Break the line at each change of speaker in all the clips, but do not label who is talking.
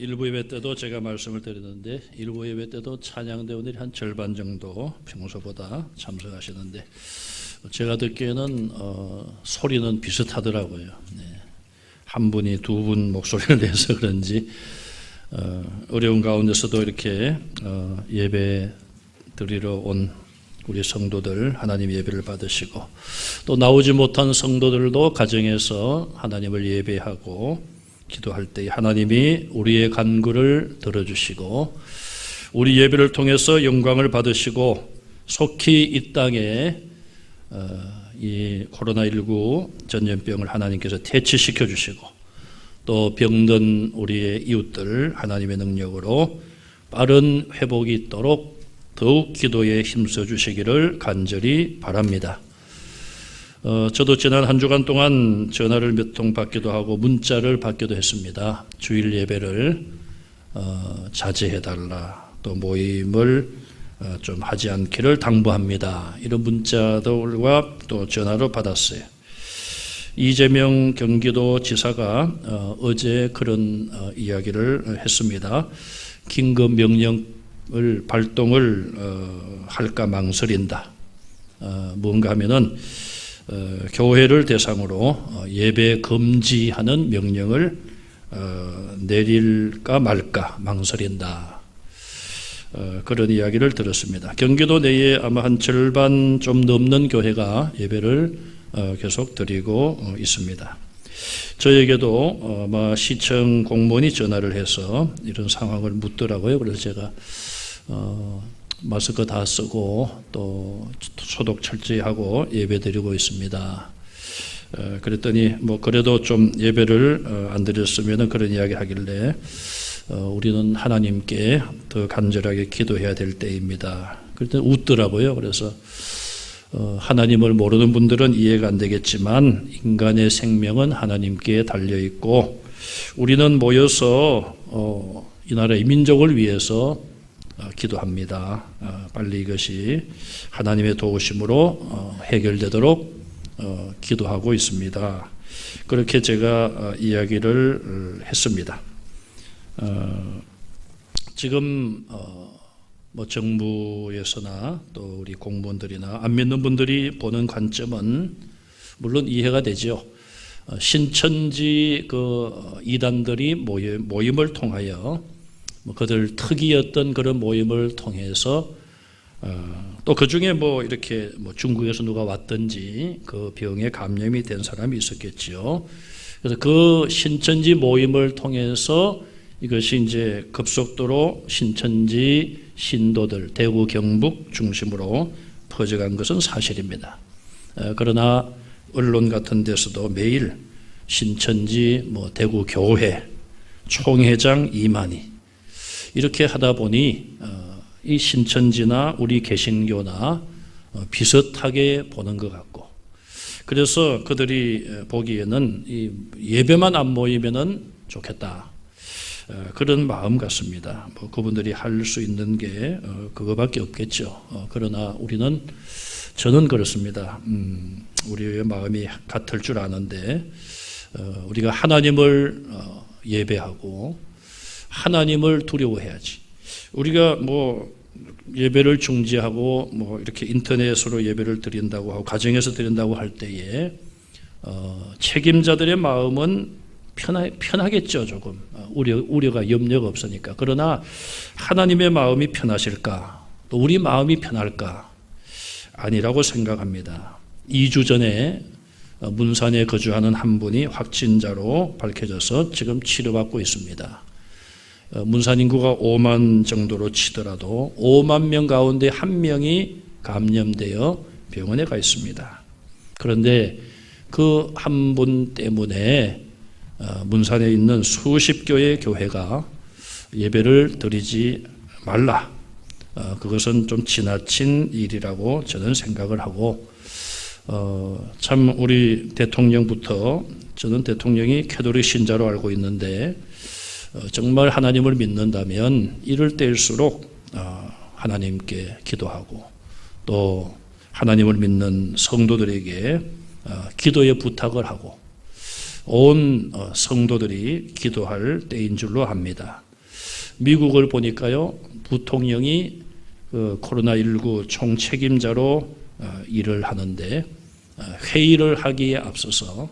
일부 예배 때도 제가 말씀을 드렸는데 일부 예배 때도 찬양대원들이 한 절반 정도 평소보다 참석하시는데 제가 듣기에는 소리는 비슷하더라고요. 네. 한 분이 두 분 목소리를 내서 그런지 어려운 가운데서도 이렇게 예배 드리러 온 우리 성도들 하나님 예배를 받으시고 또 나오지 못한 성도들도 가정에서 하나님을 예배하고 기도할 때 하나님이 우리의 간구를 들어주시고 우리 예배를 통해서 영광을 받으시고 속히 이 땅에 이 코로나19 전염병을 하나님께서 퇴치시켜 주시고 또 병든 우리의 이웃들 하나님의 능력으로 빠른 회복이 있도록 더욱 기도에 힘써 주시기를 간절히 바랍니다. 저도 지난 한 주간 동안 전화를 몇 통 받기도 하고 문자를 받기도 했습니다. 주일 예배를 자제해달라, 또 모임을 좀 하지 않기를 당부합니다. 이런 문자들과 또 전화로 받았어요. 이재명 경기도지사가 어제 그런 이야기를 했습니다. 긴급 명령을 발동을 할까 망설인다. 뭔가 하면은 교회를 대상으로 예배 금지하는 명령을 내릴까 말까 망설인다. 그런 이야기를 들었습니다. 경기도 내에 아마 한 절반 좀 넘는 교회가 예배를 계속 드리고 있습니다. 저에게도 아마 시청 공무원이 전화를 해서 이런 상황을 묻더라고요. 그래서 제가 마스크 다 쓰고 또 소독 철저히 하고 예배 드리고 있습니다. 그랬더니 뭐 그래도 좀 예배를 안 드렸으면 그런 이야기 하길래 우리는 하나님께 더 간절하게 기도해야 될 때입니다. 그랬더니 웃더라고요. 그래서 하나님을 모르는 분들은 이해가 안 되겠지만 인간의 생명은 하나님께 달려있고 우리는 모여서 이 나라의 민족을 위해서 기도합니다. 빨리 이것이 하나님의 도우심으로 해결되도록 기도하고 있습니다. 그렇게 제가 이야기를 했습니다. 지금 뭐 정부에서나 또 우리 공무원들이나 안 믿는 분들이 보는 관점은 물론 이해가 되죠. 신천지 그 이단들이 모임을 통하여 그들 특이였던 그런 모임을 통해서 또 그 중에 뭐 이렇게 뭐 중국에서 누가 왔든지 그 병에 감염이 된 사람이 있었겠죠. 그래서 그 신천지 모임을 통해서 이것이 이제 급속도로 신천지 신도들 대구 경북 중심으로 퍼져간 것은 사실입니다. 그러나 언론 같은 데서도 매일 신천지 뭐 대구 교회 총회장 이만희 이렇게 하다 보니 이 신천지나 우리 개신교나 비슷하게 보는 것 같고 그래서 그들이 보기에는 이 예배만 안 모이면은 좋겠다. 그런 마음 같습니다. 뭐 그분들이 할 수 있는 게 그거밖에 없겠죠. 그러나 저는 그렇습니다. 우리의 마음이 같을 줄 아는데 우리가 하나님을 예배하고 하나님을 두려워해야지. 우리가 뭐 예배를 중지하고 뭐 이렇게 인터넷으로 예배를 드린다고 하고 가정에서 드린다고 할 때에 책임자들의 마음은 편하겠죠. 조금 우려가 염려가 없으니까. 그러나 하나님의 마음이 편하실까? 또 우리 마음이 편할까? 아니라고 생각합니다. 2주 전에 문산에 거주하는 한 분이 확진자로 밝혀져서 지금 치료받고 있습니다. 문산 인구가 5만 정도로 치더라도 5만 명 가운데 1명이 감염되어 병원에 가 있습니다. 그런데 그 한 분 때문에 문산에 있는 수십 교의 교회가 예배를 드리지 말라. 그것은 좀 지나친 일이라고 저는 생각을 하고 참 우리 대통령부터 저는 대통령이 캐톨릭 신자로 알고 있는데 정말 하나님을 믿는다면 이럴 때일수록 하나님께 기도하고 또 하나님을 믿는 성도들에게 기도의 부탁을 하고 온 성도들이 기도할 때인 줄로 압니다. 미국을 보니까요, 부통령이 그 코로나19 총책임자로 일을 하는데 회의를 하기에 앞서서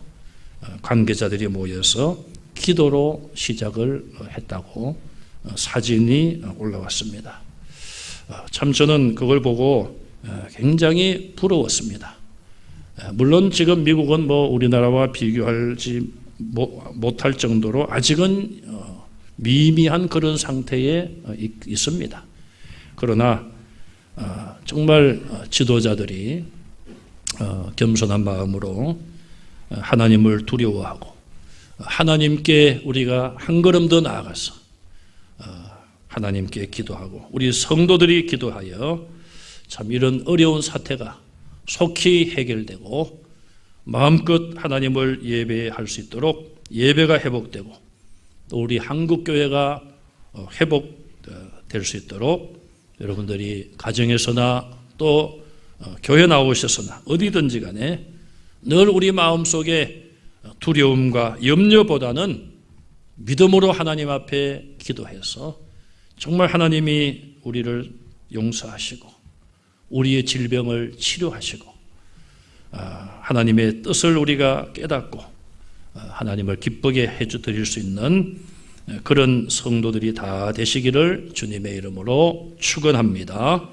관계자들이 모여서 기도로 시작을 했다고 사진이 올라왔습니다. 참 저는 그걸 보고 굉장히 부러웠습니다. 물론 지금 미국은 뭐 우리나라와 비교하지 못할 정도로 아직은 미미한 그런 상태에 있습니다. 그러나 정말 지도자들이 겸손한 마음으로 하나님을 두려워하고 하나님께 우리가 한 걸음 더 나아가서 하나님께 기도하고 우리 성도들이 기도하여 참 이런 어려운 사태가 속히 해결되고 마음껏 하나님을 예배할 수 있도록 예배가 회복되고 또 우리 한국교회가 회복될 수 있도록 여러분들이 가정에서나 또 교회 나오셔서나 어디든지 간에 늘 우리 마음속에 두려움과 염려보다는 믿음으로 하나님 앞에 기도해서 정말 하나님이 우리를 용서하시고 우리의 질병을 치료하시고 하나님의 뜻을 우리가 깨닫고 하나님을 기쁘게 해드릴 수 있는 그런 성도들이 다 되시기를 주님의 이름으로 축원합니다.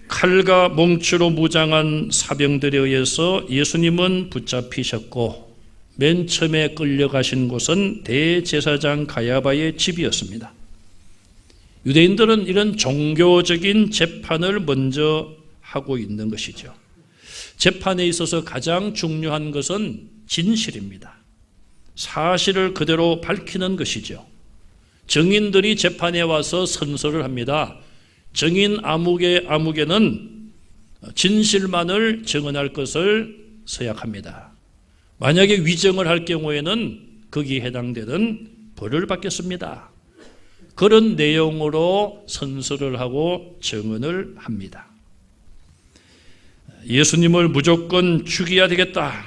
칼과 몽추로 무장한 사병들에 의해서 예수님은 붙잡히셨고 맨 처음에 끌려가신 곳은 대제사장 가야바의 집이었습니다. 유대인들은 이런 종교적인 재판을 먼저 하고 있는 것이죠. 재판에 있어서 가장 중요한 것은 진실입니다. 사실을 그대로 밝히는 것이죠. 증인들이 재판에 와서 선서를 합니다. 증인 아무개는 진실만을 증언할 것을 서약합니다. 만약에 위증을 할 경우에는 거기에 해당되는 벌을 받겠습니다. 그런 내용으로 선서를 하고 증언을 합니다. 예수님을 무조건 죽여야 되겠다.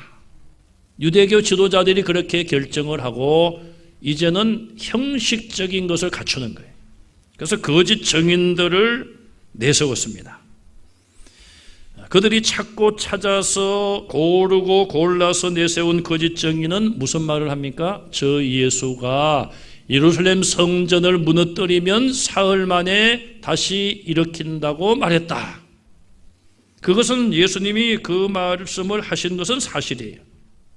유대교 지도자들이 그렇게 결정을 하고 이제는 형식적인 것을 갖추는 거예요. 그래서 거짓 증인들을 내세웠습니다. 그들이 찾고 찾아서 고르고 골라서 내세운 거짓 증인은 무슨 말을 합니까? 저 예수가 예루살렘 성전을 무너뜨리면 사흘 만에 다시 일으킨다고 말했다. 그것은 예수님이 그 말씀을 하신 것은 사실이에요.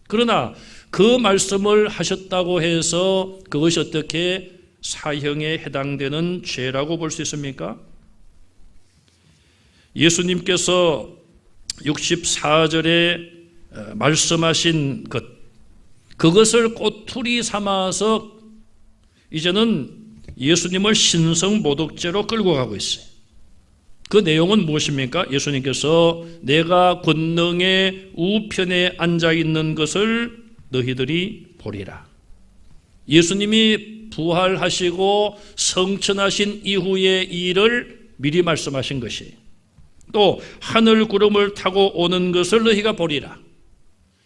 그러나 그 말씀을 하셨다고 해서 그것이 어떻게 사형에 해당되는 죄라고 볼 수 있습니까? 예수님께서 64절에 말씀하신 것, 그것을 꼬투리 삼아서 이제는 예수님을 신성모독죄로 끌고 가고 있어요. 그 내용은 무엇입니까? 예수님께서 내가 권능의 우편에 앉아있는 것을 너희들이 보리라. 예수님이 부활하시고 성천하신 이후의 일을 미리 말씀하신 것이에요. 또 하늘 구름을 타고 오는 것을 너희가 보리라.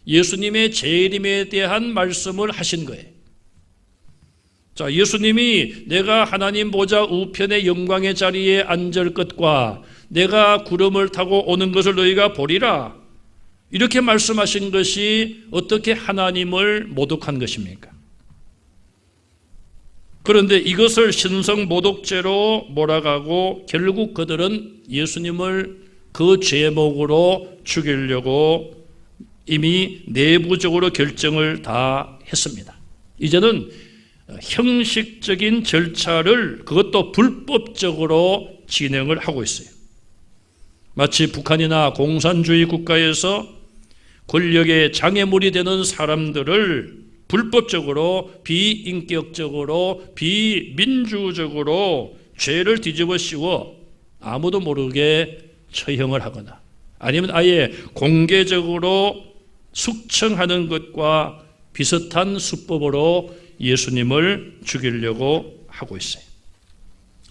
예수님의 재림에 대한 말씀을 하신 거예요. 자, 예수님이 내가 하나님 보좌 우편의 영광의 자리에 앉을 것과 내가 구름을 타고 오는 것을 너희가 보리라. 이렇게 말씀하신 것이 어떻게 하나님을 모독한 것입니까? 그런데 이것을 신성모독죄로 몰아가고 결국 그들은 예수님을 그 제목으로 죽이려고 이미 내부적으로 결정을 다 했습니다. 이제는 형식적인 절차를 그것도 불법적으로 진행을 하고 있어요. 마치 북한이나 공산주의 국가에서 권력의 장애물이 되는 사람들을 불법적으로 비인격적으로 비민주적으로 죄를 뒤집어 씌워 아무도 모르게 처형을 하거나 아니면 아예 공개적으로 숙청하는 것과 비슷한 수법으로 예수님을 죽이려고 하고 있어요.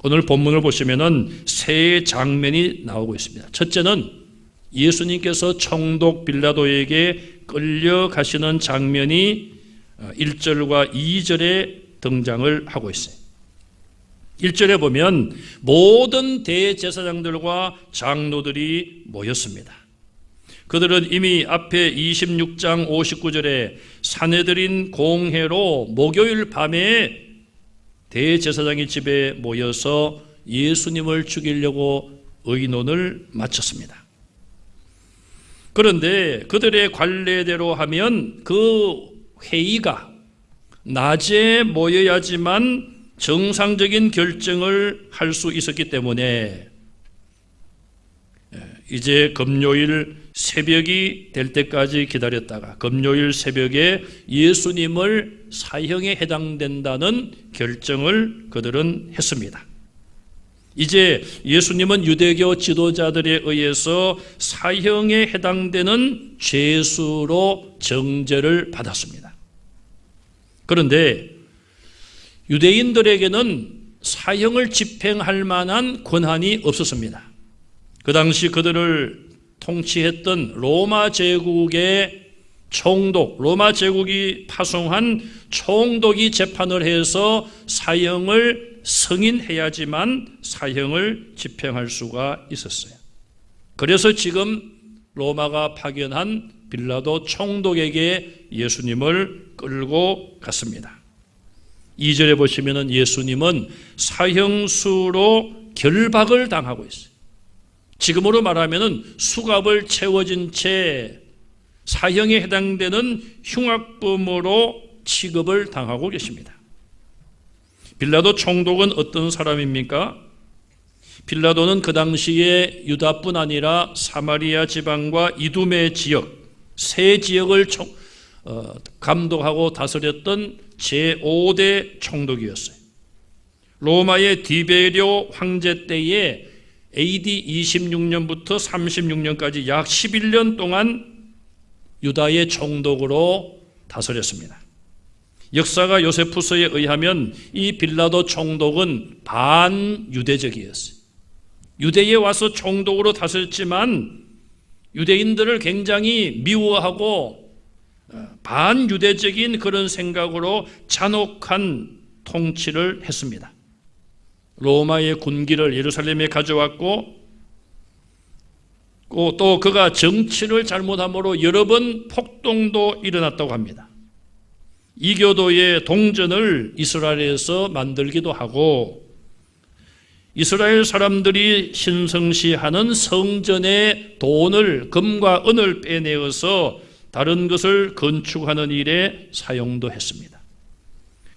오늘 본문을 보시면은 세 장면이 나오고 있습니다. 첫째는 예수님께서 총독 빌라도에게 끌려가시는 장면이 1절과 2절에 등장을 하고 있어요. 1절에 보면 모든 대제사장들과 장로들이 모였습니다. 그들은 이미 앞에 26장 59절에 사내들인 공회로 목요일 밤에 대제사장의 집에 모여서 예수님을 죽이려고 의논을 마쳤습니다. 그런데 그들의 관례대로 하면 그 회의가 낮에 모여야지만 정상적인 결정을 할 수 있었기 때문에 이제 금요일 새벽이 될 때까지 기다렸다가 금요일 새벽에 예수님을 사형에 해당된다는 결정을 그들은 했습니다. 이제 예수님은 유대교 지도자들에 의해서 사형에 해당되는 죄수로 정죄를 받았습니다. 그런데 유대인들에게는 사형을 집행할 만한 권한이 없었습니다. 그 당시 그들을 통치했던 로마 제국의 총독, 로마 제국이 파송한 총독이 재판을 해서 사형을 승인해야지만 사형을 집행할 수가 있었어요. 그래서 지금 로마가 파견한 빌라도 총독에게 예수님을 끌고 갔습니다. 2절에 보시면 예수님은 사형수로 결박을 당하고 있어요. 지금으로 말하면 수갑을 채워진 채 사형에 해당되는 흉악범으로 취급을 당하고 계십니다. 빌라도 총독은 어떤 사람입니까? 빌라도는 그 당시에 유다뿐 아니라 사마리아 지방과 이두메 지역, 세 지역을 감독하고 다스렸던 제5대 총독이었어요. 로마의 디베리오 황제 때에 AD 26년부터 36년까지 약 11년 동안 유다의 총독으로 다스렸습니다. 역사가 요세푸스에 의하면 이 빌라도 총독은 반유대적이었어요. 유대에 와서 총독으로 다스렸지만 유대인들을 굉장히 미워하고 반유대적인 그런 생각으로 잔혹한 통치를 했습니다. 로마의 군기를 예루살렘에 가져왔고 또 그가 정치를 잘못함으로 여러 번 폭동도 일어났다고 합니다. 이교도의 동전을 이스라엘에서 만들기도 하고 이스라엘 사람들이 신성시하는 성전의 돈을 금과 은을 빼내어서 다른 것을 건축하는 일에 사용도 했습니다.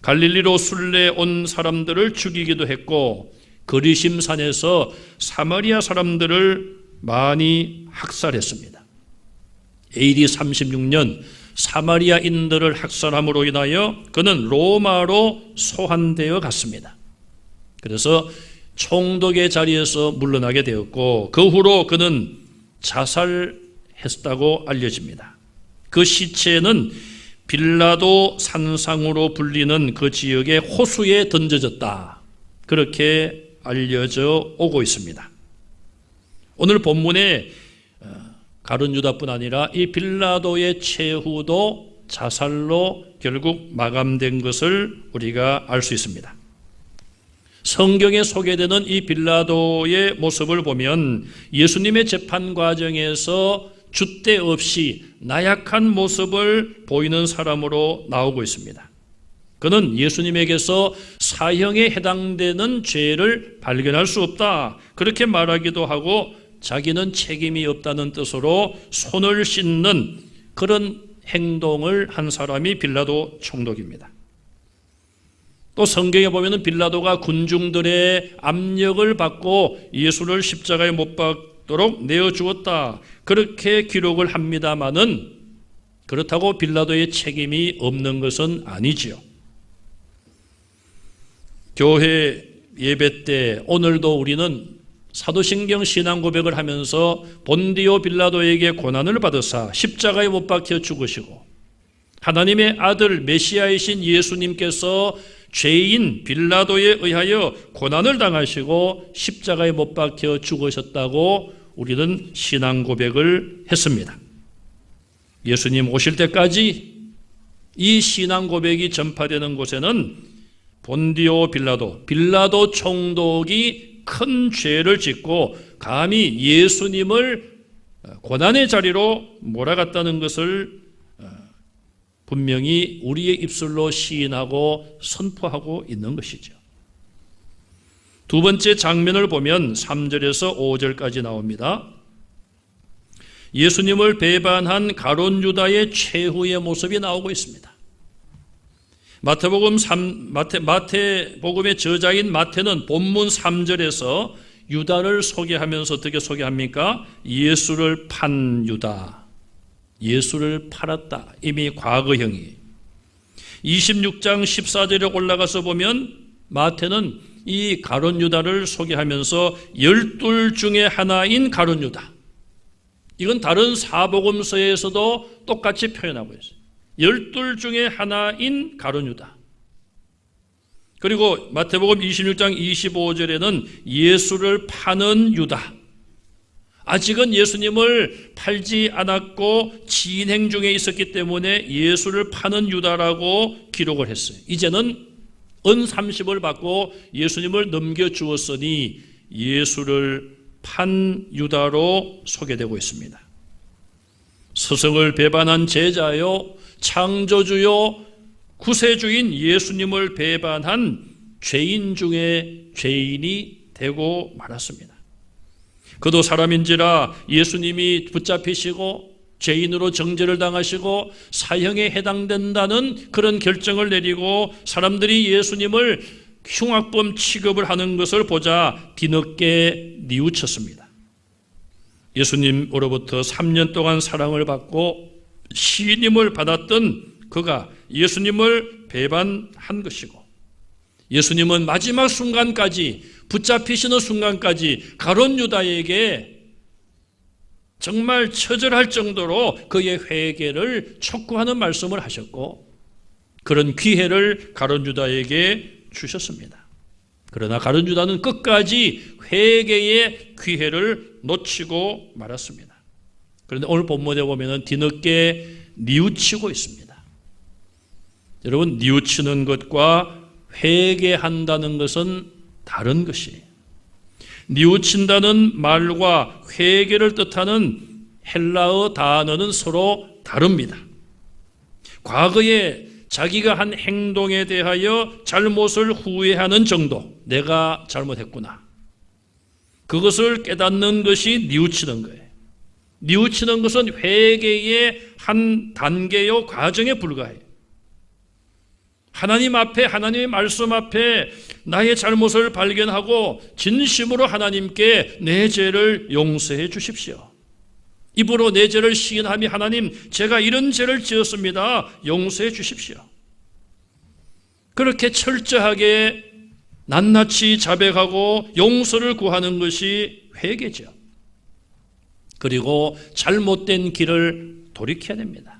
갈릴리로 순례 온 사람들을 죽이기도 했고 거리심산에서 사마리아 사람들을 많이 학살했습니다. AD 36년 사마리아인들을 학살함으로 인하여 그는 로마로 소환되어 갔습니다. 그래서 총독의 자리에서 물러나게 되었고 그 후로 그는 자살했다고 알려집니다. 그 시체는 빌라도 산상으로 불리는 그 지역의 호수에 던져졌다. 그렇게 알려져 오고 있습니다. 오늘 본문에 가룟 유다뿐 아니라 이 빌라도의 최후도 자살로 결국 마감된 것을 우리가 알 수 있습니다. 성경에 소개되는 이 빌라도의 모습을 보면 예수님의 재판 과정에서 줏대 없이 나약한 모습을 보이는 사람으로 나오고 있습니다. 그는 예수님에게서 사형에 해당되는 죄를 발견할 수 없다. 그렇게 말하기도 하고 자기는 책임이 없다는 뜻으로 손을 씻는 그런 행동을 한 사람이 빌라도 총독입니다. 또 성경에 보면 빌라도가 군중들의 압력을 받고 예수를 십자가에 못 박도록 내어주었다. 그렇게 기록을 합니다마는 그렇다고 빌라도의 책임이 없는 것은 아니지요. 교회 예배 때 오늘도 우리는 사도신경 신앙 고백을 하면서 본디오 빌라도에게 고난을 받으사 십자가에 못 박혀 죽으시고 하나님의 아들 메시아이신 예수님께서 죄인 빌라도에 의하여 고난을 당하시고 십자가에 못 박혀 죽으셨다고 우리는 신앙 고백을 했습니다. 예수님 오실 때까지 이 신앙 고백이 전파되는 곳에는 본디오 빌라도 총독이 큰 죄를 짓고 감히 예수님을 고난의 자리로 몰아갔다는 것을 분명히 우리의 입술로 시인하고 선포하고 있는 것이죠. 두 번째 장면을 보면 3절에서 5절까지 나옵니다. 예수님을 배반한 가룟 유다의 최후의 모습이 나오고 있습니다. 마태복음의 저자인 마태는 본문 3절에서 유다를 소개하면서 어떻게 소개합니까? 예수를 판 유다. 예수를 팔았다. 이미 과거형이. 26장 14절에 올라가서 보면 마태는 이 가룟 유다를 소개하면서 12 중에 하나인 가룟 유다. 이건 다른 사복음서에서도 똑같이 표현하고 있어요. 12 중에 하나인 가룟 유다. 그리고 마태복음 26장 25절에는 예수를 파는 유다. 아직은 예수님을 팔지 않았고 진행 중에 있었기 때문에 예수를 파는 유다라고 기록을 했어요. 이제는 은 30을 받고 예수님을 넘겨주었으니 예수를 판 유다로 소개되고 있습니다. 스승을 배반한 제자요, 창조주요, 구세주인 예수님을 배반한 죄인 중에 죄인이 되고 말았습니다. 그도 사람인지라 예수님이 붙잡히시고 죄인으로 정죄를 당하시고 사형에 해당된다는 그런 결정을 내리고 사람들이 예수님을 흉악범 취급을 하는 것을 보자 뒤늦게 뉘우쳤습니다. 예수님으로부터 3년 동안 사랑을 받고 시인임을 받았던 그가 예수님을 배반한 것이고, 예수님은 마지막 순간까지, 붙잡히시는 순간까지 가룟 유다에게 정말 처절할 정도로 그의 회개를 촉구하는 말씀을 하셨고, 그런 기회를 가룟 유다에게 주셨습니다. 그러나 가룟 유다는 끝까지 회개의 기회를 놓치고 말았습니다. 그런데 오늘 본문에 보면 뒤늦게 뉘우치고 있습니다. 여러분, 뉘우치는 것과 회개한다는 것은 다른 것이에요. 뉘우친다는 말과 회개를 뜻하는 헬라어 단어는 서로 다릅니다. 과거에 자기가 한 행동에 대하여 잘못을 후회하는 정도, 내가 잘못했구나, 그것을 깨닫는 것이 뉘우치는 거예요. 뉘우치는 것은 회개의 한 단계요 과정에 불과해요. 하나님 앞에, 하나님의 말씀 앞에 나의 잘못을 발견하고 진심으로 하나님께 내 죄를 용서해 주십시오. 입으로 내 죄를 시인하며 하나님, 제가 이런 죄를 지었습니다. 용서해 주십시오. 그렇게 철저하게 낱낱이 자백하고 용서를 구하는 것이 회개죠. 그리고 잘못된 길을 돌이켜야 됩니다.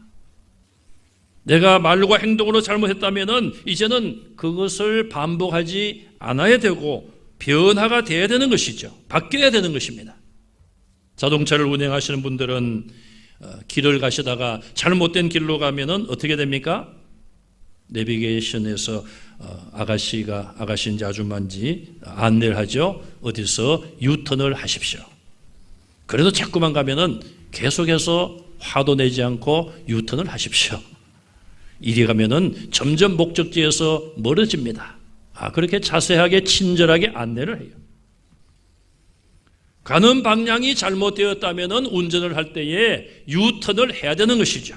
내가 말과 행동으로 잘못했다면 이제는 그것을 반복하지 않아야 되고 변화가 돼야 되는 것이죠. 바뀌어야 되는 것입니다. 자동차를 운행하시는 분들은 길을 가시다가 잘못된 길로 가면은 어떻게 됩니까? 내비게이션에서 아가씨인지 아줌마인지 안내를 하죠. 어디서 유턴을 하십시오. 그래도 자꾸만 가면은 계속해서 화도 내지 않고 유턴을 하십시오. 이리 가면은 점점 목적지에서 멀어집니다. 그렇게 자세하게 친절하게 안내를 해요. 가는 방향이 잘못되었다면은 운전을 할 때에 유턴을 해야 되는 것이죠.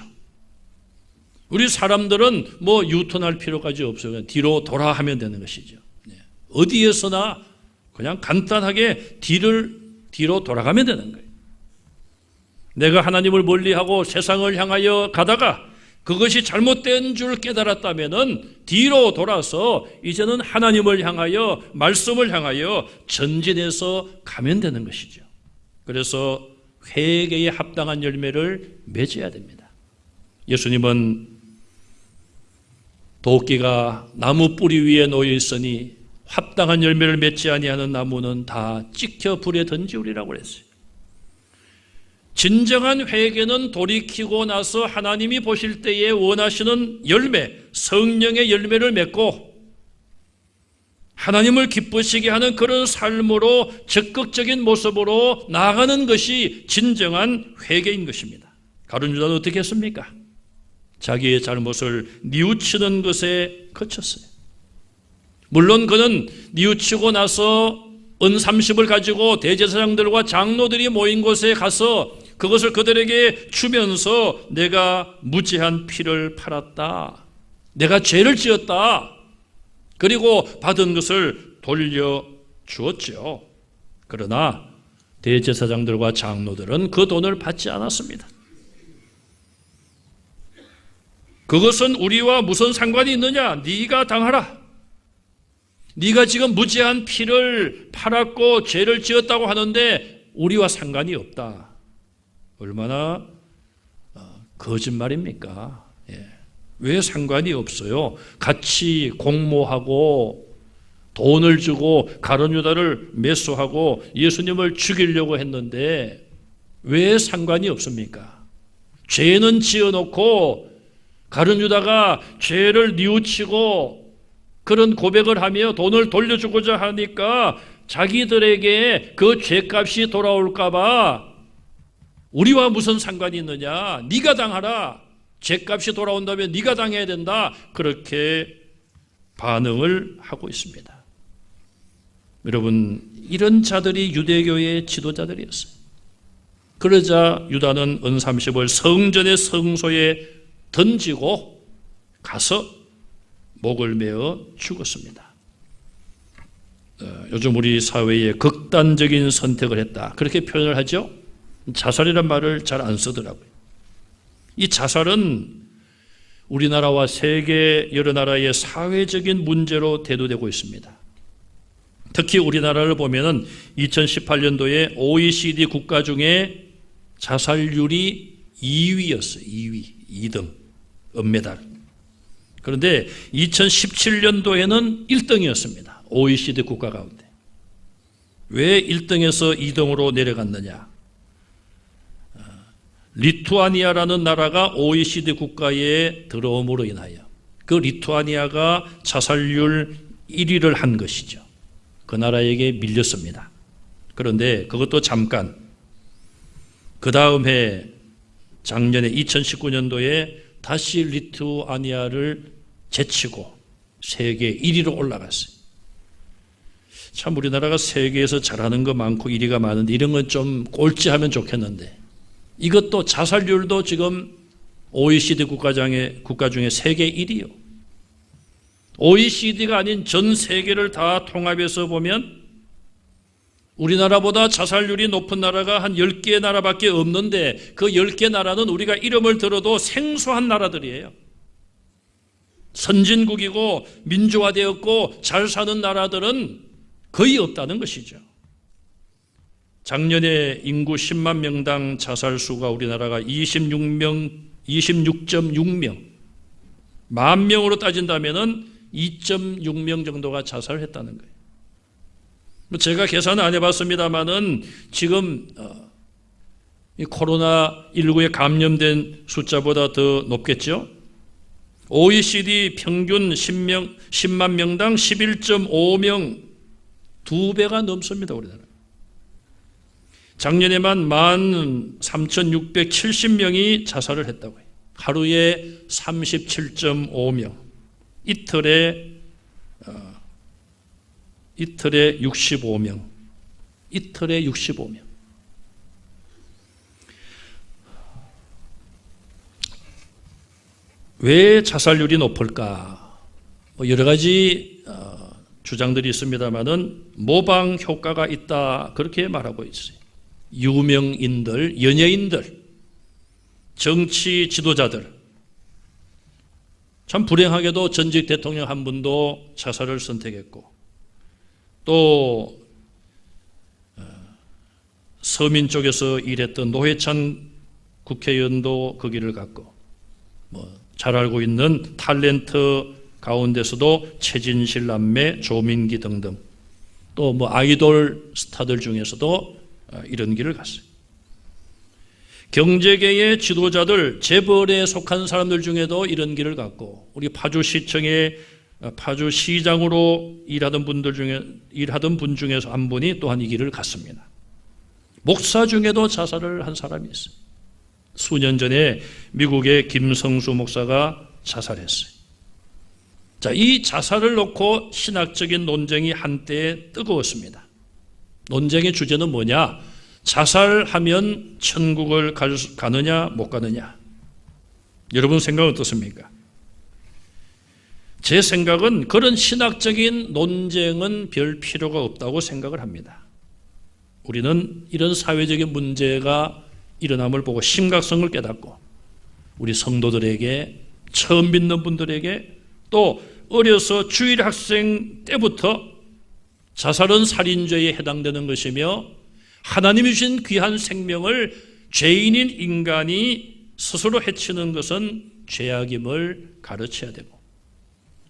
우리 사람들은 뭐 유턴할 필요까지 없어요. 그냥 뒤로 돌아 하면 되는 것이죠. 어디에서나 그냥 간단하게 뒤로 돌아가면 되는 거예요. 내가 하나님을 멀리하고 세상을 향하여 가다가 그것이 잘못된 줄 깨달았다면은 뒤로 돌아서 이제는 하나님을 향하여, 말씀을 향하여 전진해서 가면 되는 것이죠. 그래서 회개에 합당한 열매를 맺어야 됩니다. 예수님은 도끼가 나무 뿌리 위에 놓여 있으니 합당한 열매를 맺지 아니하는 나무는 다 찍혀 불에 던지우리라고 그랬어요. 진정한 회개는 돌이키고 나서 하나님이 보실 때에 원하시는 열매, 성령의 열매를 맺고 하나님을 기쁘시게 하는 그런 삶으로 적극적인 모습으로 나아가는 것이 진정한 회개인 것입니다. 가룟 유다는 어떻게 했습니까? 자기의 잘못을 뉘우치는 것에 그쳤어요. 물론 그는 뉘우치고 나서 은 30을 가지고 대제사장들과 장로들이 모인 곳에 가서 그것을 그들에게 주면서 내가 무죄한 피를 팔았다, 내가 죄를 지었다, 그리고 받은 것을 돌려주었죠. 그러나 대제사장들과 장로들은 그 돈을 받지 않았습니다. 그것은 우리와 무슨 상관이 있느냐? 네가 당하라. 네가 지금 무죄한 피를 팔았고 죄를 지었다고 하는데 우리와 상관이 없다. 얼마나 거짓말입니까? 왜 상관이 없어요? 같이 공모하고 돈을 주고 가룟 유다를 매수하고 예수님을 죽이려고 했는데 왜 상관이 없습니까? 죄는 지어놓고 가룟 유다가 죄를 뉘우치고 그런 고백을 하며 돈을 돌려주고자 하니까 자기들에게 그 죄값이 돌아올까 봐 우리와 무슨 상관이 있느냐? 네가 당하라. 죄값이 돌아온다면 네가 당해야 된다. 그렇게 반응을 하고 있습니다. 여러분, 이런 자들이 유대교의 지도자들이었어요. 그러자 유다는 은 30을 성전의 성소에 던지고 가서 목을 메어 죽었습니다. 요즘 우리 사회에 극단적인 선택을 했다, 그렇게 표현을 하죠. 자살이란 말을 잘 안 쓰더라고요. 이 자살은 우리나라와 세계 여러 나라의 사회적인 문제로 대두되고 있습니다. 특히 우리나라를 보면은 2018년도에 OECD 국가 중에 자살률이 2위였어요. 2등, 은메달. 그런데 2017년도에는 1등이었습니다. OECD 국가 가운데. 왜 1등에서 2등으로 내려갔느냐? 리투아니아라는 나라가 OECD 국가에 들어옴으로 인하여 그 리투아니아가 자살률 1위를 한 것이죠. 그 나라에게 밀렸습니다. 그런데 그것도 잠깐, 그 다음 해 작년에 2019년도에 다시 리투아니아를 제치고 세계 1위로 올라갔어요. 참 우리나라가 세계에서 잘하는 거 많고 1위가 많은데 이런 건 좀 꼴찌하면 좋겠는데, 이것도 자살률도 지금 OECD 국가 중에 세계 1위요. OECD가 아닌 전 세계를 다 통합해서 보면 우리나라보다 자살률이 높은 나라가 한 10개 나라밖에 없는데 그 10개 나라는 우리가 이름을 들어도 생소한 나라들이에요. 선진국이고 민주화되었고 잘 사는 나라들은 거의 없다는 것이죠. 작년에 인구 10만 명당 자살 수가 우리나라가 26.6명, 만 명으로 따진다면 2.6명 정도가 자살을 했다는 거예요. 제가 계산은 안 해봤습니다만은 지금 이 코로나19에 감염된 숫자보다 더 높겠죠. OECD 평균 10만 명당 11.5명, 2배가 넘습니다, 우리나라. 작년에만 13,670명이 자살을 했다고 해요. 하루에 37.5명, 이틀에 65명, 이틀에 65명. 왜 자살률이 높을까? 여러 가지 주장들이 있습니다만은 모방 효과가 있다, 그렇게 말하고 있어요. 유명인들, 연예인들, 정치 지도자들, 참 불행하게도 전직 대통령 한 분도 자살을 선택했고, 또 서민 쪽에서 일했던 노회찬 국회의원도 그 길을 갔고, 잘 알고 있는 탤런트 가운데서도 최진실 남매, 조민기 등등, 또 아이돌 스타들 중에서도 이런 길을 갔어요. 경제계의 지도자들, 재벌에 속한 사람들 중에도 이런 길을 갔고, 우리 파주시청의 파주 시장으로 일하던 분 중에서 한 분이 또한 이 길을 갔습니다. 목사 중에도 자살을 한 사람이 있어요. 수년 전에 미국의 김성수 목사가 자살했어요. 자, 이 자살을 놓고 신학적인 논쟁이 한때 뜨거웠습니다. 논쟁의 주제는 뭐냐? 자살하면 천국을 가느냐 못 가느냐. 여러분 생각은 어떻습니까? 제 생각은 그런 신학적인 논쟁은 별 필요가 없다고 생각을 합니다. 우리는 이런 사회적인 문제가 일어남을 보고 심각성을 깨닫고 우리 성도들에게, 처음 믿는 분들에게, 또 어려서 주일 학생 때부터 자살은 살인죄에 해당되는 것이며 하나님이 주신 귀한 생명을 죄인인 인간이 스스로 해치는 것은 죄악임을 가르쳐야 되고,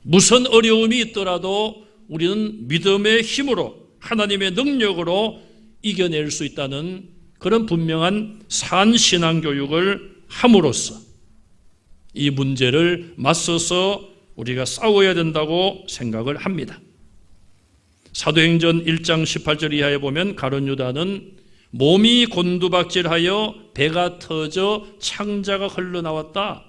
무슨 어려움이 있더라도 우리는 믿음의 힘으로, 하나님의 능력으로 이겨낼 수 있다는 그런 분명한 산신앙교육을 함으로써 이 문제를 맞서서 우리가 싸워야 된다고 생각을 합니다. 사도행전 1장 18절 이하에 보면 가룟 유다는 몸이 곤두박질하여 배가 터져 창자가 흘러나왔다.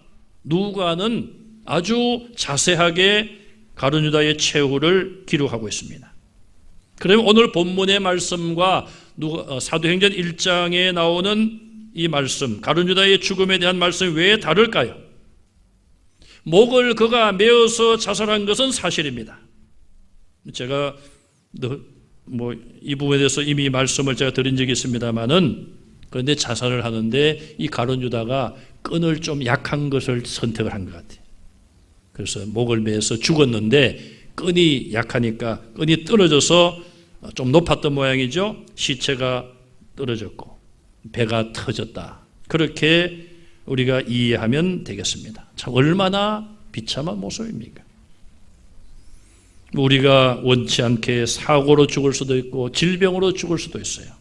누가는 아주 자세하게 가룟 유다의 최후를 기록하고 있습니다. 그러면 오늘 본문의 말씀과 사도행전 1장에 나오는 이 말씀, 가룟 유다의 죽음에 대한 말씀이 왜 다를까요? 목을 그가 메어서 자살한 것은 사실입니다. 제가 이 부분에 대해서 이미 말씀을 제가 드린 적이 있습니다만은, 그런데 자살을 하는데 이 가룟 유다가 끈을 좀 약한 것을 선택을 한 것 같아요. 그래서 목을 메어서 죽었는데 끈이 약하니까 끈이 떨어져서 좀 높았던 모양이죠. 시체가 떨어졌고 배가 터졌다. 그렇게 우리가 이해하면 되겠습니다. 참 얼마나 비참한 모습입니까? 우리가 원치 않게 사고로 죽을 수도 있고 질병으로 죽을 수도 있어요.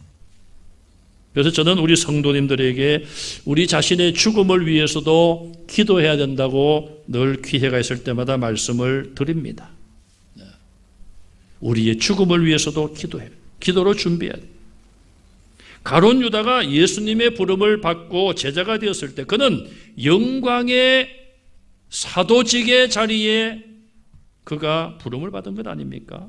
그래서 저는 우리 성도님들에게 우리 자신의 죽음을 위해서도 기도해야 된다고 늘 기회가 있을 때마다 말씀을 드립니다. 우리의 죽음을 위해서도 기도해요. 기도로 준비해야 돼요. 가룟 유다가 예수님의 부름을 받고 제자가 되었을 때 그는 영광의 사도직의 자리에 그가 부름을 받은 것 아닙니까?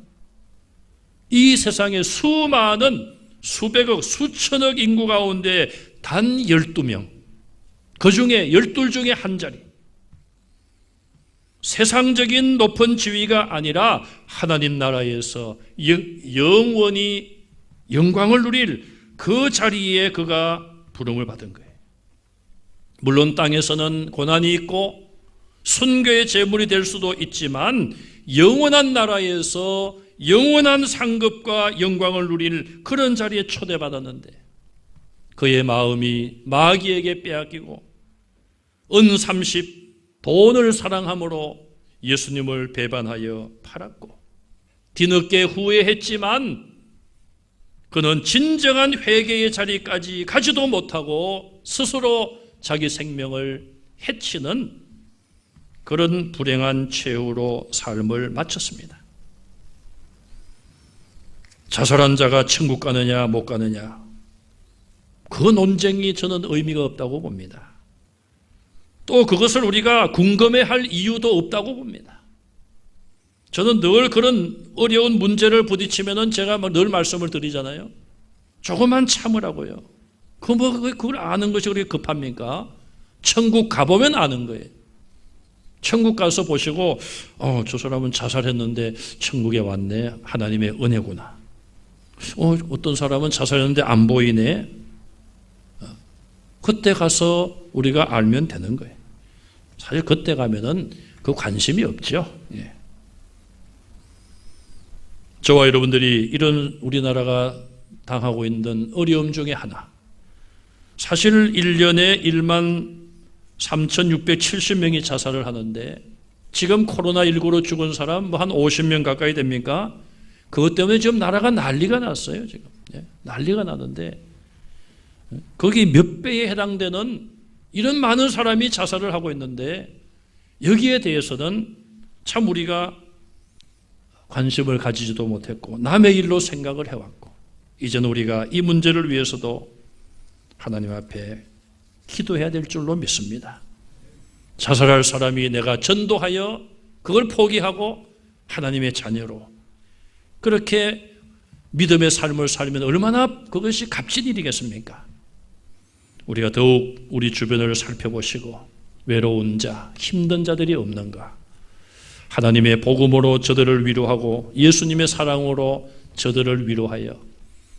이 세상에 수많은 수백억, 수천억 인구 가운데 단 12명, 그 중에 12 중에 한 자리, 세상적인 높은 지위가 아니라 하나님 나라에서 영원히 영광을 누릴 그 자리에 그가 부름을 받은 거예요. 물론 땅에서는 고난이 있고 순교의 제물이 될 수도 있지만 영원한 나라에서 영원한 상급과 영광을 누릴 그런 자리에 초대받았는데 그의 마음이 마귀에게 빼앗기고 은30 돈을 사랑함으로 예수님을 배반하여 팔았고 뒤늦게 후회했지만 그는 진정한 회개의 자리까지 가지도 못하고 스스로 자기 생명을 해치는 그런 불행한 최후로 삶을 마쳤습니다. 자살한 자가 천국 가느냐 못 가느냐, 그 논쟁이 저는 의미가 없다고 봅니다. 또 그것을 우리가 궁금해할 이유도 없다고 봅니다. 저는 늘 그런 어려운 문제를 부딪히면은 제가 늘 말씀을 드리잖아요. 조금만 참으라고요. 그걸 아는 것이 그렇게 급합니까? 천국 가보면 아는 거예요. 천국 가서 보시고 저 사람은 자살했는데 천국에 왔네. 하나님의 은혜구나. 어떤 사람은 자살했는데 안 보이네. 그때 가서 우리가 알면 되는 거예요. 사실 그때 가면은 그 관심이 없죠. 예. 저와 여러분들이 이런 우리나라가 당하고 있는 어려움 중에 하나, 사실 1년에 13,670명이 자살을 하는데 지금 코로나19로 죽은 사람 한 50명 가까이 됩니까? 그것 때문에 지금 나라가 난리가 났어요. 지금 난리가 나는데 거기 몇 배에 해당되는 이런 많은 사람이 자살을 하고 있는데 여기에 대해서는 참 우리가 관심을 가지지도 못했고 남의 일로 생각을 해왔고, 이제는 우리가 이 문제를 위해서도 하나님 앞에 기도해야 될 줄로 믿습니다. 자살할 사람이 내가 전도하여 그걸 포기하고 하나님의 자녀로 그렇게 믿음의 삶을 살면 얼마나 그것이 값진 일이겠습니까? 우리가 더욱 우리 주변을 살펴보시고 외로운 자, 힘든 자들이 없는가? 하나님의 복음으로 저들을 위로하고 예수님의 사랑으로 저들을 위로하여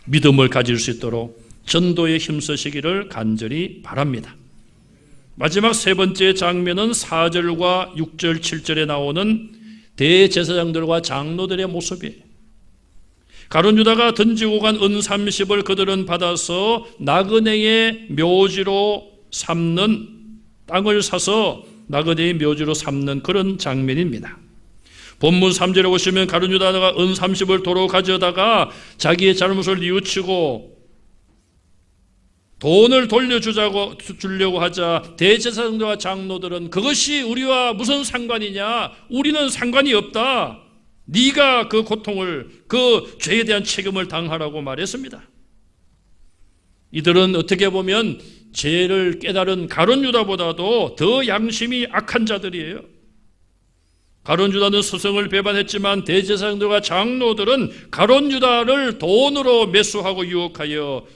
믿음을 가질 수 있도록 전도에 힘쓰시기를 간절히 바랍니다. 마지막 세 번째 장면은 4절과 6절, 7절에 나오는 대제사장들과 장로들의 모습이에요. 가룟 유다가 던지고 간 은 30을 그들은 받아서 나그네의 묘지로 삼는, 땅을 사서 나그네의 묘지로 삼는 그런 장면입니다. 본문 3절에 보시면 가룟 유다가 은 30을 도로 가져다가 자기의 잘못을 뉘우치고 돈을 주려고 하자 대제사장들과 장로들은 그것이 우리와 무슨 상관이냐? 우리는 상관이 없다. 네가 그 고통을, 그 죄에 대한 책임을 당하라고 말했습니다. 이들은 어떻게 보면 죄를 깨달은 가룟 유다보다도 더 양심이 악한 자들이에요. 가룟 유다는 스승을 배반했지만 대제사장들과 장로들은 가룟 유다를 돈으로 매수하고 유혹하여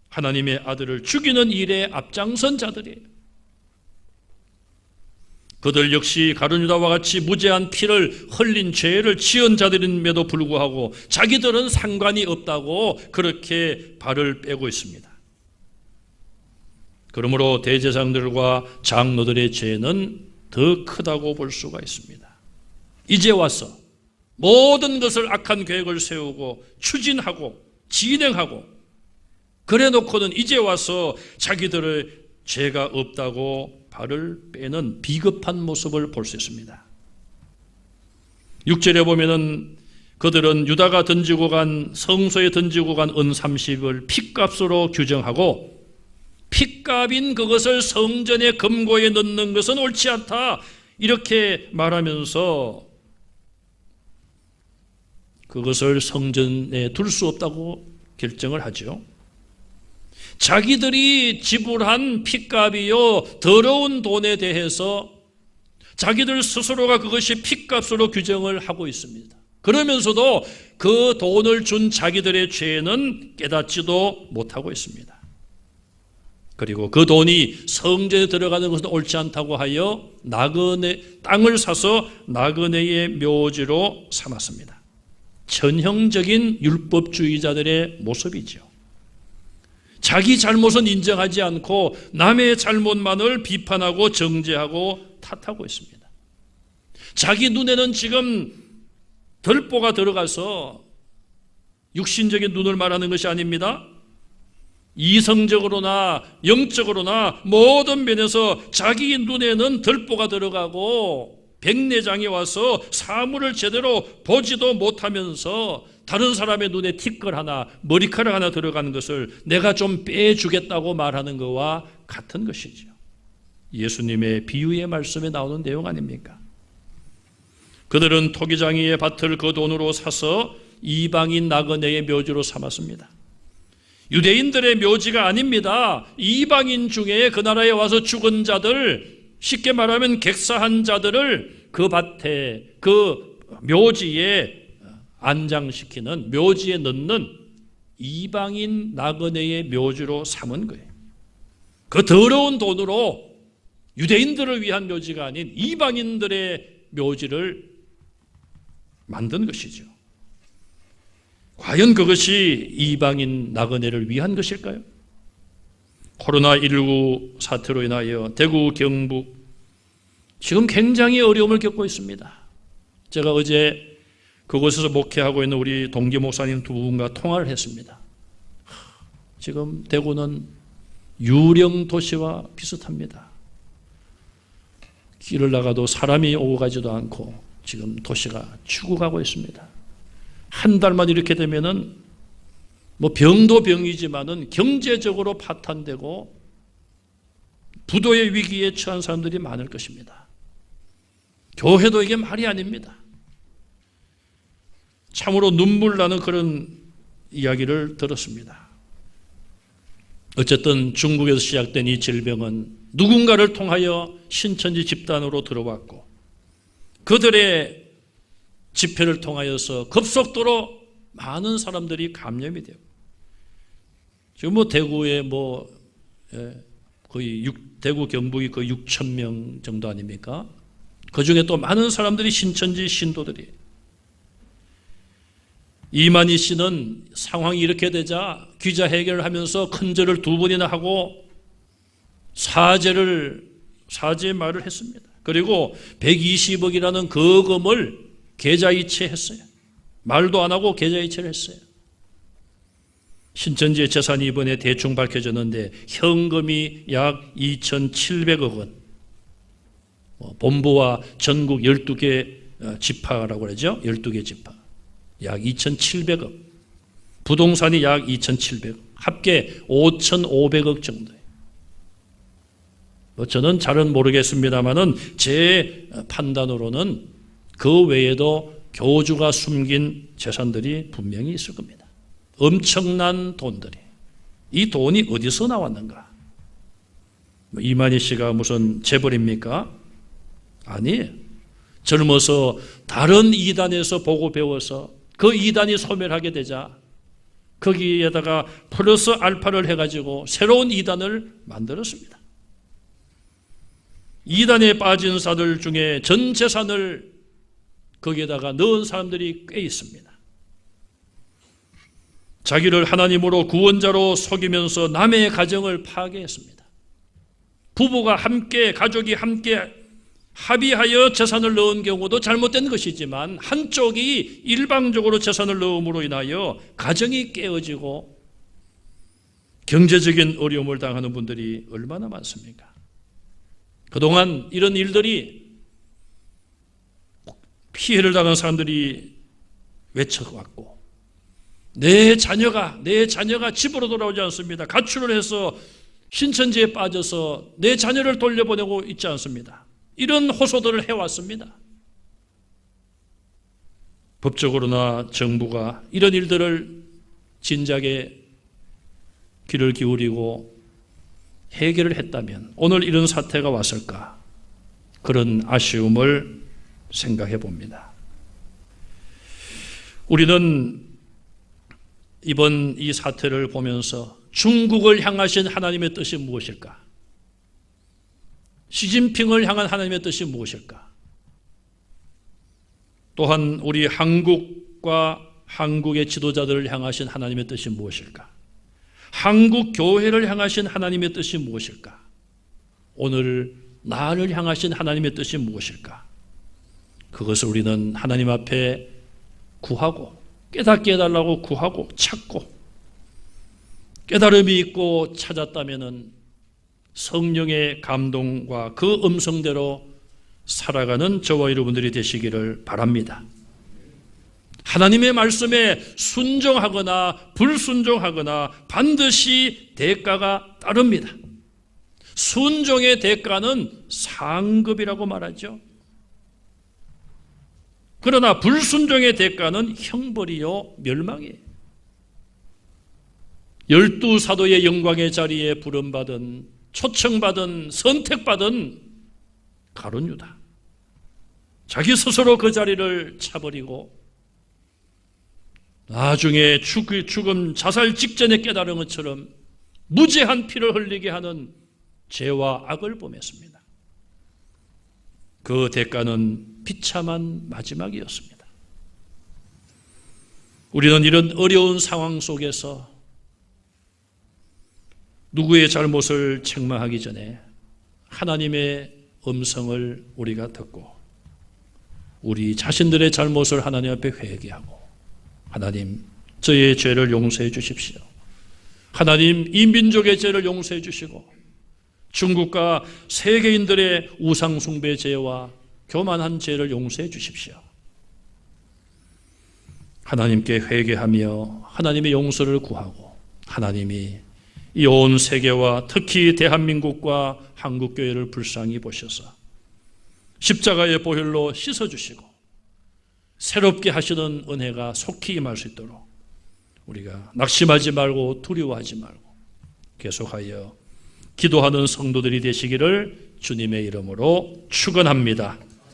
하나님의 아들을 죽이는 일에 앞장선 자들이에요. 그들 역시 가룟 유다와 같이 무죄한 피를 흘린 죄를 지은 자들임에도 불구하고 자기들은 상관이 없다고 그렇게 발을 빼고 있습니다. 그러므로 대제사장들과 장로들의 죄는 더 크다고 볼 수가 있습니다. 이제 와서 모든 것을 악한 계획을 세우고 추진하고 진행하고 그래 놓고는 이제 와서 자기들의 죄가 없다고 발을 빼는 비겁한 모습을 볼 수 있습니다. 6절에 보면은 그들은 유다가 던지고 간, 성소에 던지고 간 은 30을 핏값으로 규정하고 핏값인 그것을 성전의 금고에 넣는 것은 옳지 않다, 이렇게 말하면서 그것을 성전에 둘 수 없다고 결정을 하죠. 자기들이 지불한 핏값이요 더러운 돈에 대해서 자기들 스스로가 그것이 핏값으로 규정을 하고 있습니다. 그러면서도 그 돈을 준 자기들의 죄는 깨닫지도 못하고 있습니다. 그리고 그 돈이 성전에 들어가는 것은 옳지 않다고 하여 땅을 사서 나그네의 묘지로 삼았습니다. 전형적인 율법주의자들의 모습이죠. 자기 잘못은 인정하지 않고 남의 잘못만을 비판하고 정죄하고 탓하고 있습니다. 자기 눈에는 지금 들보가 들어가서 육신적인 눈을 말하는 것이 아닙니다. 이성적으로나 영적으로나 모든 면에서 자기 눈에는 들보가 들어가고 백내장이 와서 사물을 제대로 보지도 못하면서 다른 사람의 눈에 티끌 하나, 머리카락 하나 들어가는 것을 내가 좀 빼주겠다고 말하는 것과 같은 것이죠. 예수님의 비유의 말씀에 나오는 내용 아닙니까? 그들은 토기장이의 밭을 그 돈으로 사서 이방인 나그네의 묘지로 삼았습니다. 유대인들의 묘지가 아닙니다. 이방인 중에 그 나라에 와서 죽은 자들, 쉽게 말하면 객사한 자들을 그 밭에, 그 묘지에 안장시키는, 묘지에 넣는 이방인 나그네의 묘지로 삼은 거예요. 그 더러운 돈으로 유대인들을 위한 묘지가 아닌 이방인들의 묘지를 만든 것이죠. 과연 그것이 이방인 나그네를 위한 것일까요? 코로나19 사태로 인하여 대구, 경북 지금 굉장히 어려움을 겪고 있습니다. 제가 어제 그곳에서 목회하고 있는 우리 동기 목사님 두 분과 통화를 했습니다. 지금 대구는 유령 도시와 비슷합니다. 길을 나가도 사람이 오고 가지도 않고 지금 도시가 죽어가고 있습니다. 한 달만 이렇게 되면은 뭐 병도 병이지만은 경제적으로 파탄되고 부도의 위기에 처한 사람들이 많을 것입니다. 교회도 이게 말이 아닙니다. 참으로 눈물 나는 그런 이야기를 들었습니다. 어쨌든 중국에서 시작된 이 질병은 누군가를 통하여 신천지 집단으로 들어왔고 그들의 집회를 통하여서 급속도로 많은 사람들이 감염이 되고 지금 대구에 거의 대구 경북이 거의 6천 명 정도 아닙니까? 그 중에 또 많은 사람들이 신천지 신도들이. 이만희 씨는 상황이 이렇게 되자 기자회견을 하면서 큰 절을 2번이나 하고 사죄의 말을 했습니다. 그리고 120억이라는 거금을 계좌이체했어요. 말도 안 하고 계좌이체를 했어요. 신천지의 재산이 이번에 대충 밝혀졌는데 현금이 약 2,700억 원, 본부와 전국 12개 지파라고 그러죠. 12개 지파. 약 2,700억. 부동산이 약 2,700억. 합계 5,500억 정도예요. 저는 잘은 모르겠습니다만은 제 판단으로는 그 외에도 교주가 숨긴 재산들이 분명히 있을 겁니다. 엄청난 돈들이. 이 돈이 어디서 나왔는가? 이만희 씨가 무슨 재벌입니까? 아니에요. 젊어서 다른 이단에서 보고 배워서 그 이단이 소멸하게 되자 거기에다가 플러스 알파를 해가지고 새로운 이단을 만들었습니다. 이단에 빠진 사들 중에 전 재산을 거기에다가 넣은 사람들이 꽤 있습니다. 자기를 하나님으로 구원자로 속이면서 남의 가정을 파괴했습니다. 부부가 함께, 가족이 함께 합의하여 재산을 넣은 경우도 잘못된 것이지만 한쪽이 일방적으로 재산을 넣음으로 인하여 가정이 깨어지고 경제적인 어려움을 당하는 분들이 얼마나 많습니까? 그동안 이런 일들이 피해를 당한 사람들이 외쳐왔고 내 자녀가 집으로 돌아오지 않습니다. 가출을 해서 신천지에 빠져서 내 자녀를 돌려보내고 있지 않습니다. 이런 호소들을 해왔습니다. 법적으로나 정부가 이런 일들을 진작에 귀를 기울이고 해결을 했다면 오늘 이런 사태가 왔을까? 그런 아쉬움을 생각해 봅니다. 우리는 이번 이 사태를 보면서 중국을 향하신 하나님의 뜻이 무엇일까? 시진핑을 향한 하나님의 뜻이 무엇일까? 또한 우리 한국과 한국의 지도자들을 향하신 하나님의 뜻이 무엇일까? 한국 교회를 향하신 하나님의 뜻이 무엇일까? 오늘 나를 향하신 하나님의 뜻이 무엇일까? 그것을 우리는 하나님 앞에 구하고 깨닫게 해달라고 구하고 찾고 깨달음이 있고 찾았다면은 성령의 감동과 그 음성대로 살아가는 저와 여러분들이 되시기를 바랍니다. 하나님의 말씀에 순종하거나 불순종하거나 반드시 대가가 따릅니다. 순종의 대가는 상급이라고 말하죠. 그러나 불순종의 대가는 형벌이요 멸망이에요. 12사도의 영광의 자리에 부름받은 초청받은 선택받은 가룟 유다, 자기 스스로 그 자리를 차버리고 나중에 죽음 자살 직전에 깨달은 것처럼 무죄한 피를 흘리게 하는 죄와 악을 범했습니다. 그 대가는 비참한 마지막이었습니다. 우리는 이런 어려운 상황 속에서 누구의 잘못을 책망하기 전에 하나님의 음성을 우리가 듣고 우리 자신들의 잘못을 하나님 앞에 회개하고 하나님, 저의 죄를 용서해 주십시오. 하나님, 이 민족의 죄를 용서해 주시고 중국과 세계인들의 우상숭배 죄와 교만한 죄를 용서해 주십시오. 하나님께 회개하며 하나님의 용서를 구하고 하나님이 이 온 세계와 특히 대한민국과 한국교회를 불쌍히 보셔서 십자가의 보혈로 씻어주시고 새롭게 하시는 은혜가 속히 임할 수 있도록 우리가 낙심하지 말고 두려워하지 말고 계속하여 기도하는 성도들이 되시기를 주님의 이름으로 축원합니다.